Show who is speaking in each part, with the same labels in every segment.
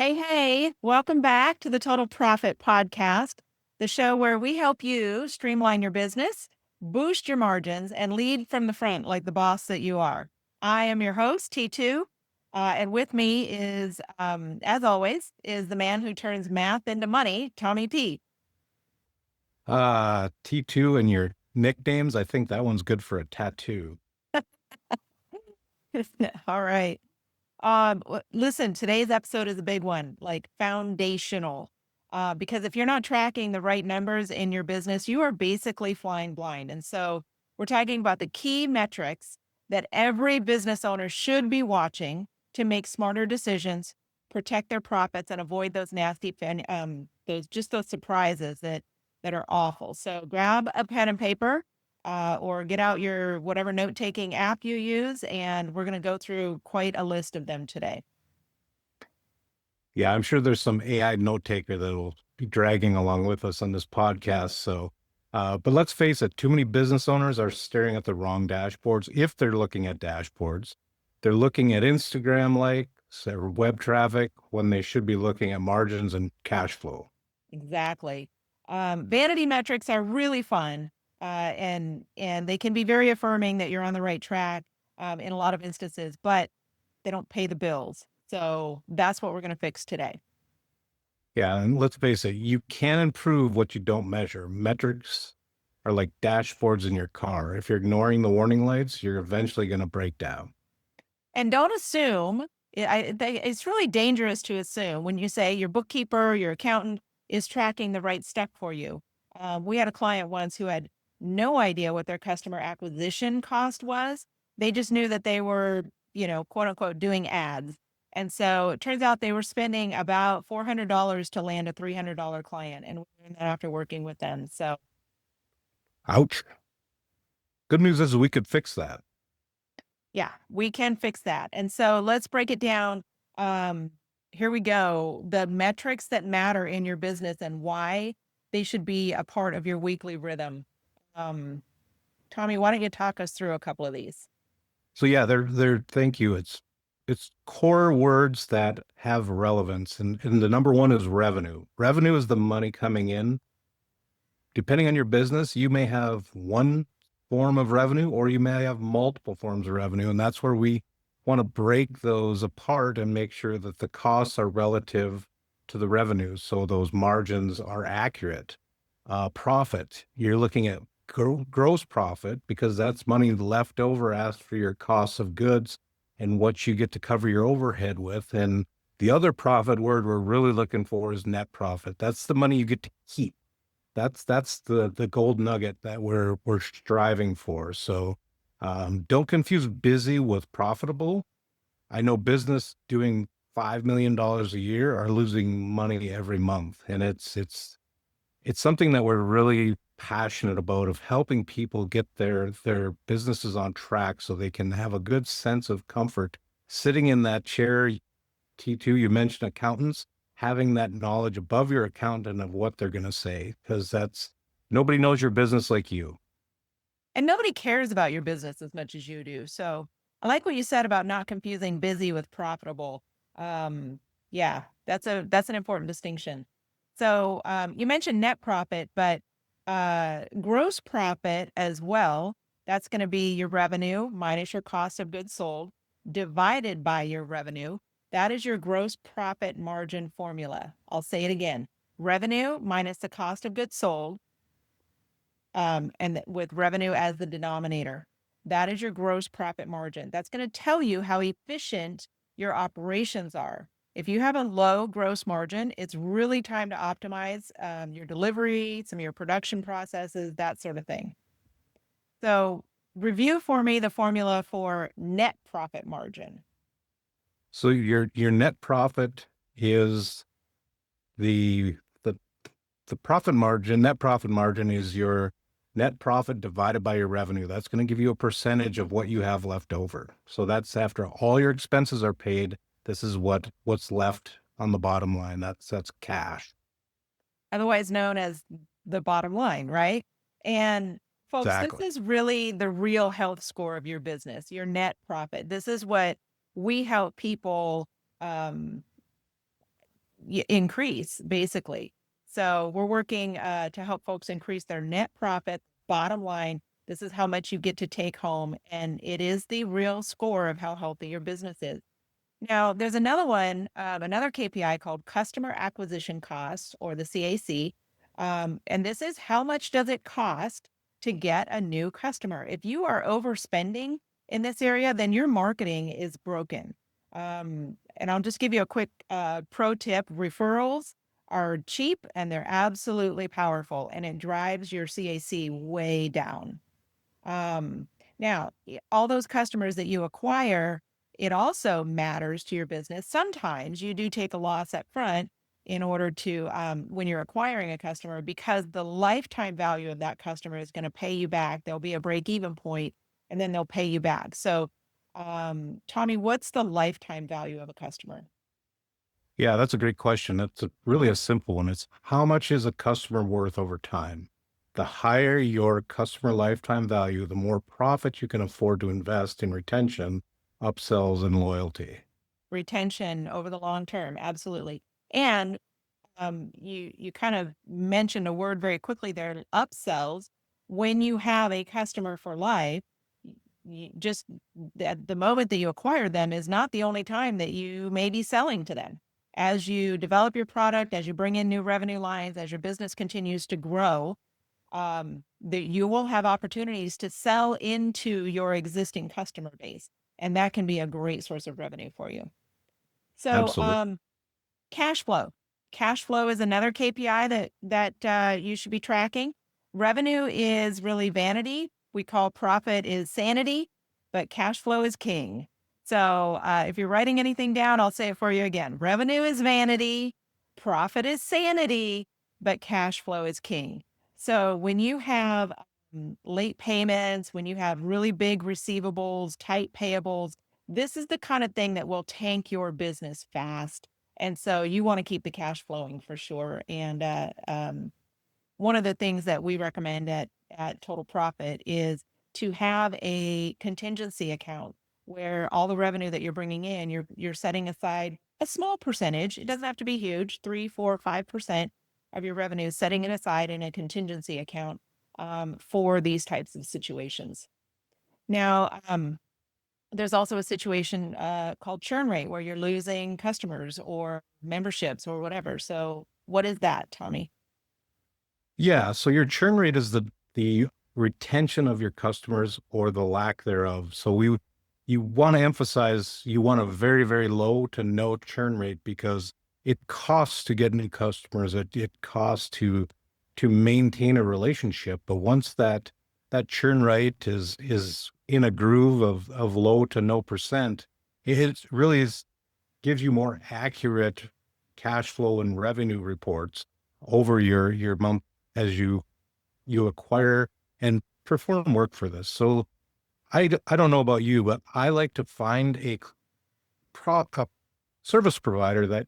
Speaker 1: Hey, welcome back to the Total Profit Podcast, the show where we help you streamline your business, boost your margins, and lead from the front like the boss that you are. I am your host, T2, and with me is, as always, is the man who turns math into money, Tommy P.
Speaker 2: T2 and your nicknames, I think that one's good for a tattoo.
Speaker 1: All right. Listen, today's episode is a big one, like foundational. Because if you're not tracking the right numbers in your business, you are basically flying blind. And so we're talking about the key metrics that every business owner should be watching to make smarter decisions, protect their profits, and avoid those nasty, those surprises that are awful. So grab a pen and paper or get out your whatever note taking app you use. And we're going to go through quite a list of them today.
Speaker 2: Yeah, I'm sure there's some AI note taker that will be dragging along with us on this podcast. But let's face it, too many business owners are staring at the wrong dashboards. If they're looking at dashboards, they're looking at Instagram likes or web traffic when they should be looking at margins and cash flow.
Speaker 1: Exactly. Vanity metrics are really fun, and they can be very affirming that you're on the right track in a lot of instances, but they don't pay the bills. So that's what we're going to fix today.
Speaker 2: Yeah, and let's face it, you can improve what you don't measure. Metrics are like dashboards in your car. If you're ignoring the warning lights, you're eventually going to break down.
Speaker 1: And don't assume, it's really dangerous to assume when you say your bookkeeper, your accountant is tracking the right step for you. We had a client once who had no idea what their customer acquisition cost was. They just knew that they were, quote unquote, doing ads. And so it turns out they were spending about $400 to land a $300 client. And we learned that after working with them. So,
Speaker 2: Ouch. Good news is we could fix that.
Speaker 1: yeah, we can fix that. And so let's break it down. Here we go. The metrics that matter in your business and why they should be a part of your weekly rhythm. Um, Tommy, why don't you talk us through a couple of these?
Speaker 2: So yeah, thank you. It's core words that have relevance. And the number one is revenue. Revenue is the money coming in. Depending on your business, you may have one form of revenue or you may have multiple forms of revenue. And that's where we want to break those apart and make sure that the costs are relative to the revenues. So those margins are accurate. Profit, you're looking at gross profit because that's money left over after your costs of goods and what you get to cover your overhead with. And the other profit word we're really looking for is net profit. That's the money you get to keep. That's the gold nugget that we're striving for. So don't confuse busy with profitable. I know business doing $5 million a year are losing money every month, and it's something that we're really passionate about of helping people get their businesses on track so they can have a good sense of comfort sitting in that chair. T2, you mentioned accountants, having that knowledge above your accountant of what they're going to say, because that's nobody knows your business like you.
Speaker 1: And nobody cares about your business as much as you do. So I like what you said about not confusing busy with profitable. Um, yeah, that's an important distinction. So you mentioned net profit, but gross profit as well. That's going to be your revenue minus your cost of goods sold divided by your revenue. That is your gross profit margin formula. I'll say it again: revenue minus the cost of goods sold with revenue as the denominator. That is your gross profit margin. That's going to tell you how efficient your operations are. If you have a low gross margin, it's really time to optimize your delivery, some of your production processes, that sort of thing. So, review for me the formula for net profit margin.
Speaker 2: So your net profit is the the the profit margin. Net profit margin is your net profit divided by your revenue. That's going to give you a percentage of what you have left over. So that's after all your expenses are paid. This is what's left on the bottom line. That's cash.
Speaker 1: Otherwise known as the bottom line, right? And folks, this
Speaker 2: Exactly.
Speaker 1: is really the real health score of your business, your net profit. This is what we help people um, increase basically. So we're working to help folks increase their net profit, bottom line. This is how much you get to take home, and it is the real score of how healthy your business is. Now, there's another one, another KPI called customer acquisition costs, or the CAC. And this is how much does it cost to get a new customer? If you are overspending in this area, then your marketing is broken. And I'll just give you a quick pro tip. Referrals are cheap and they're absolutely powerful, and it drives your CAC way down. Um, Now, all those customers that you acquire, it also matters to your business. Sometimes you do take a loss up front in order to, when you're acquiring a customer, because the lifetime value of that customer is going to pay you back. There'll be a break even point, and then they'll pay you back. So, Tommy, what's the lifetime value of a customer?
Speaker 2: Yeah, that's a great question. That's really a simple one. It's how much is a customer worth over time? The higher your customer lifetime value, the more profit you can afford to invest in retention, upsells, and loyalty.
Speaker 1: Retention over the long term, absolutely. And you kind of mentioned a word very quickly there, upsells. When you have a customer for life, just at the moment that you acquire them is not the only time that you may be selling to them. As you develop your product, as you bring in new revenue lines, as your business continues to grow, that you will have opportunities to sell into your existing customer base, and that can be a great source of revenue for you. So,
Speaker 2: Absolutely.
Speaker 1: cash flow. Cash flow is another KPI that you should be tracking. Revenue is really vanity. We call profit is sanity, but cash flow is king. So if you're writing anything down, I'll say it for you again. Revenue is vanity, profit is sanity, but cash flow is king. So when you have late payments, when you have really big receivables, tight payables, this is the kind of thing that will tank your business fast, and so you want to keep the cash flowing for sure. And one of the things that we recommend at Total Profit is to have a contingency account where all the revenue that you're bringing in, you're setting aside a small percentage. It doesn't have to be huge, 3, 4, 5% of your revenue, setting it aside in a contingency account for these types of situations. Now, there's also a situation called churn rate where you're losing customers or memberships or whatever. So, what is that, Tommy?
Speaker 2: Yeah, so your churn rate is the retention of your customers or the lack thereof. So you want to emphasize you want a very, very low to no churn rate because it costs to get new customers. It costs to maintain a relationship. But once that churn rate is in a groove of low to no percent, it really gives you more accurate cash flow and revenue reports over your month as you acquire and perform work for this. So I don't know about you, but I like to find a service provider that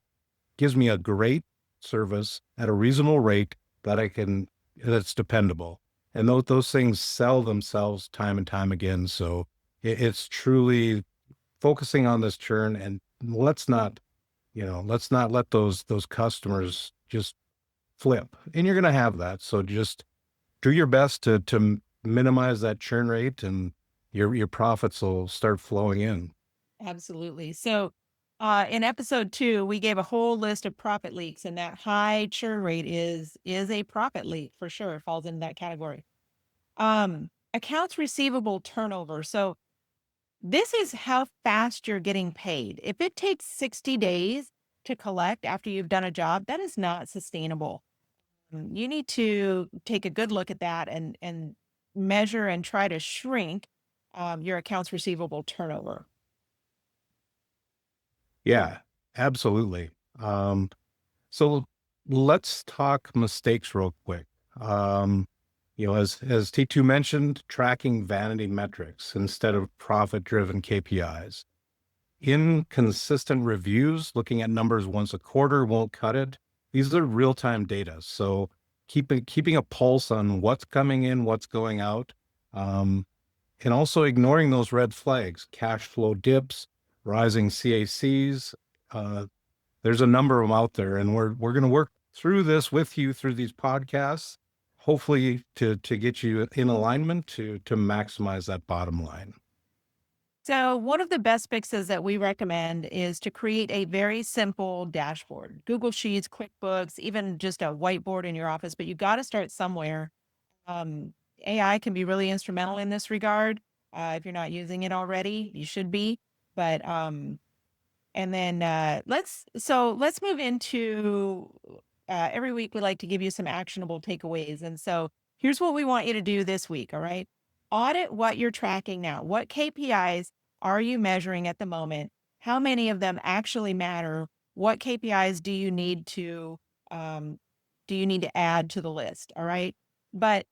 Speaker 2: gives me a great service at a reasonable rate that that's dependable. And those things sell themselves time and time again. So it's truly focusing on this churn, and let's not let those customers just flip. And you're going to have that. So just do your best to minimize that churn rate, and your profits will start flowing in.
Speaker 1: Absolutely. So, in episode 2, we gave a whole list of profit leaks, and that high churn rate is a profit leak for sure. It falls into that category. Accounts receivable turnover. So, this is how fast you're getting paid. If it takes 60 days to collect after you've done a job, that is not sustainable. You need to take a good look at that and measure and try to shrink your accounts receivable turnover.
Speaker 2: Yeah, absolutely. So let's talk mistakes real quick. Um, as T2 mentioned, tracking vanity metrics instead of profit-driven KPIs. Inconsistent reviews, looking at numbers once a quarter won't cut it. These are real-time data. So keeping a pulse on what's coming in, what's going out, um, and also ignoring those red flags, cash flow dips, rising CACs, there's a number of them out there, and we're going to work through this with you through these podcasts, hopefully to get you in alignment to maximize that bottom line.
Speaker 1: So, one of the best fixes that we recommend is to create a very simple dashboard. Google Sheets, QuickBooks, even just a whiteboard in your office, but you got to start somewhere. Um, AI can be really instrumental in this regard. If you're not using it already, you should be. But and then let's move into every week we like to give you some actionable takeaways. And so here's what we want you to do this week. All right. Audit what you're tracking now. What KPIs are you measuring at the moment? How many of them actually matter? What KPIs um, do you need to add to the list? All right. But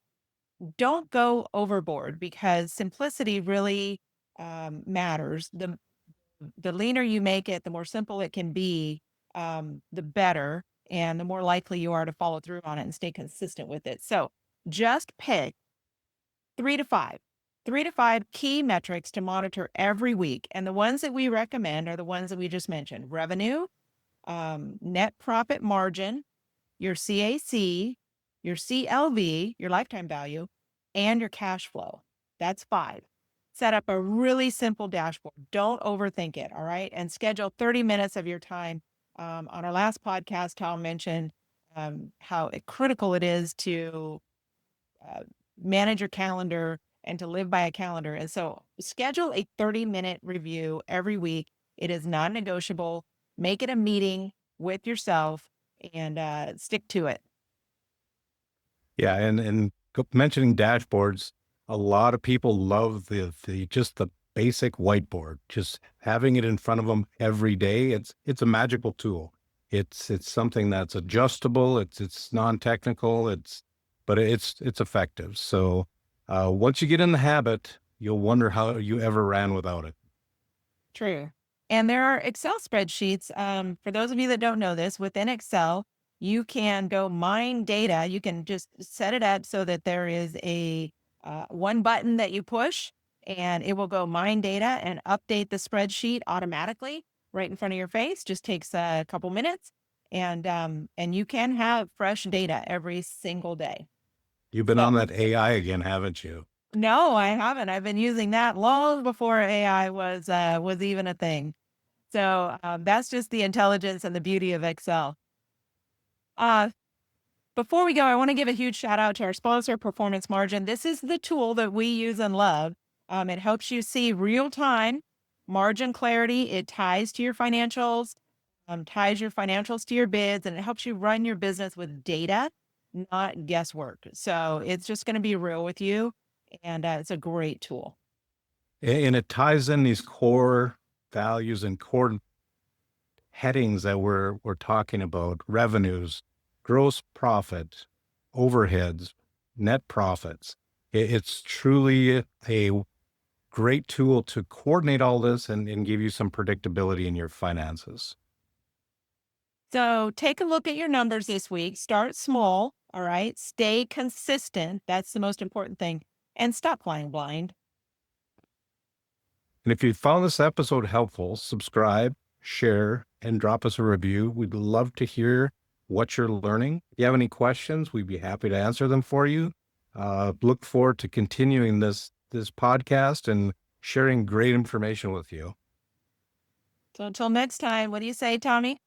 Speaker 1: don't go overboard because simplicity really matters. The leaner you make it, the more simple it can be, the better, and the more likely you are to follow through on it and stay consistent with it. So just pick three to five, 3 to 5 key metrics to monitor every week. And the ones that we recommend are the ones that we just mentioned: revenue, net profit margin, your CAC, your CLV, your lifetime value, and your cash flow. That's 5. Set up a really simple dashboard. Don't overthink it. All right. And schedule 30 minutes of your time. On our last podcast, Tom mentioned how critical it is to uh, manage your calendar and to live by a calendar. And so schedule a 30-minute review every week. It is non negotiable. Make it a meeting with yourself and stick to it.
Speaker 2: Yeah, and mentioning dashboards, a lot of people love the just the basic whiteboard, just having it in front of them every day. It's a magical tool. It's something that's adjustable. It's non-technical. But it's effective. So once you get in the habit, you'll wonder how you ever ran without it.
Speaker 1: True. And there are Excel spreadsheets. For those of you that don't know this, within Excel, you can go mine data. You can just set it up so that there is a one button that you push, and it will go mine data and update the spreadsheet automatically right in front of your face. Just takes a couple minutes, and you can have fresh data every single day.
Speaker 2: You've been on
Speaker 1: So
Speaker 2: that AI again, haven't you?
Speaker 1: no, I haven't. I've been using that long before AI was even a thing. So that's just the intelligence and the beauty of Excel. Uh, Before we go, I want to give a huge shout out to our sponsor, Performance Margin. This is the tool that we use and love. It helps you see real time margin clarity. It ties to your financials, ties your financials to your bids, and it helps you run your business with data, not guesswork. So it's just going to be real with you, and it's a great tool.
Speaker 2: And it ties in these core values and core headings that we're talking about: revenues, gross profit, overheads, net profits. It's truly a great tool to coordinate all this and give you some predictability in your finances.
Speaker 1: So take a look at your numbers this week. Start small. All right. Stay consistent. That's the most important thing. And stop flying blind.
Speaker 2: And if you found this episode helpful, subscribe, share, and drop us a review. We'd love to hear what you're learning. If you have any questions, we'd be happy to answer them for you. Look forward to continuing this podcast and sharing great information with you.
Speaker 1: So until next time, what do you say, Tommy?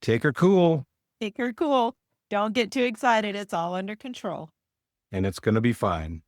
Speaker 2: Take her cool,
Speaker 1: Take her cool. Don't get too excited. It's all under control.
Speaker 2: and it's going to be fine.